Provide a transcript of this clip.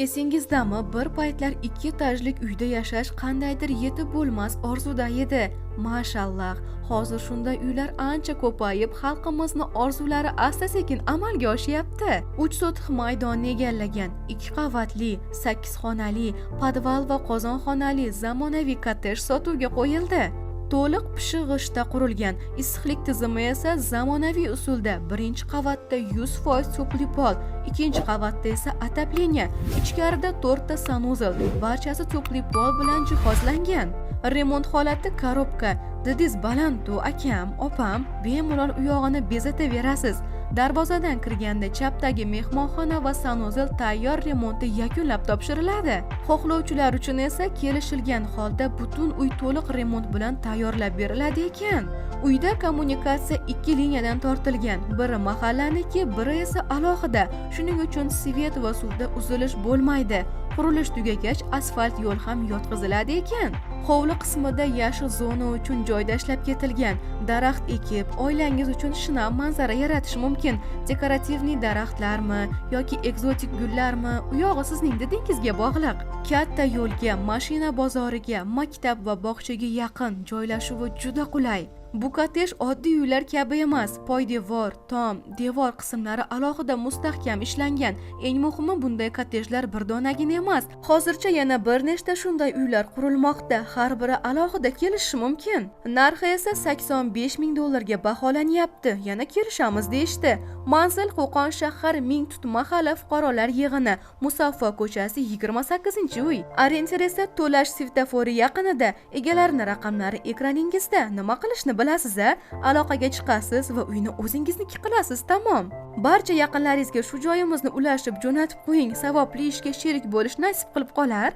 Esingizdami, bir paytlar 2 etajlik uyda yashash qandaydir yetib bo'lmas orzuda edi. Mashallah, hozir shunday uylar ancha ko'payib, xalqimizni orzulari asta-sekin amalga oshyapti. 3 sotix maydonni egallagan 2 qavatli, 8 xonali, podval va qozonxonali zamonaviy kottedj sotuvga qo'yildi. To'liq pishig'ishda qurilgan, issiqlik tizimi esa zamonaviy usulda. Birinchi qavatda 100% to'pli pol, ikkinchi qavatda esa atapleniya, ichkarida 4 ta sanuzel, barchasi to'pli pol bilan jihozlangan. Remont holati korobka. Didiz balanddu akam, opam, bemalol u yog'ini bezataverasiz. Darvozadan kirganda chapdagi mehmonxona va sanuzel tayyor remonti yakunlab topshiriladi. Xohlovchilar uchun esa kelishilgan holda butun uy to'liq remont bilan tayyorlab beriladi ekan. Uyda kommunikatsiya 2 liniyadan tortilgan. Biri mahallaniki, biri esa alohida. Shuning uchun svet va suvda uzilish bo'lmaydi. Qurilish tugagach asfalt yo'l ham yotqiziladi ekan. Hovli qismida yashil zona uchun joy tashlab ketilgan. Daraxt ekib, oilangiz uchun shinam manzara yaratish mumkin. Dekorativniy daraxtlarmi yoki ekzotik gullarmi, u yog'i sizning didingizga bog'liq. Katta yo'lga, mashina bozoriga, maktab va bog'chaga yaqin, joylashuvi juda qulay. Bu kottedj oddiy uylar kabi emas. Poydevor, tom, devor qismlari alohida mustahkam ishlangan. Eng muhimi, bunday kottejlar bir donagina emas. Hozircha yana bir nechta shunday uylar qurilmoqda. Har biri alohida kelishi mumkin. Narxi esa $85,000 ga baholanyapti. Yana kelishamiz deyishdi. Manzil Qo'qon shahar Mingtut mahalla fuqarolar yig'ini, Musaffo ko'chasi 28-uy. Orientir esa To'lash svetofori yaqinida. Egalarining raqamlari ekraningizda. Nima qilishni bilasiz-a? Aloqaga chiqasiz va uyni o'zingizniki qilasiz, tamom. Barcha yaqinlaringizga shu joyimizni ulashib jo'natib qo'ying. Savobli ishga sherik bo'lish nasib qilib qolar.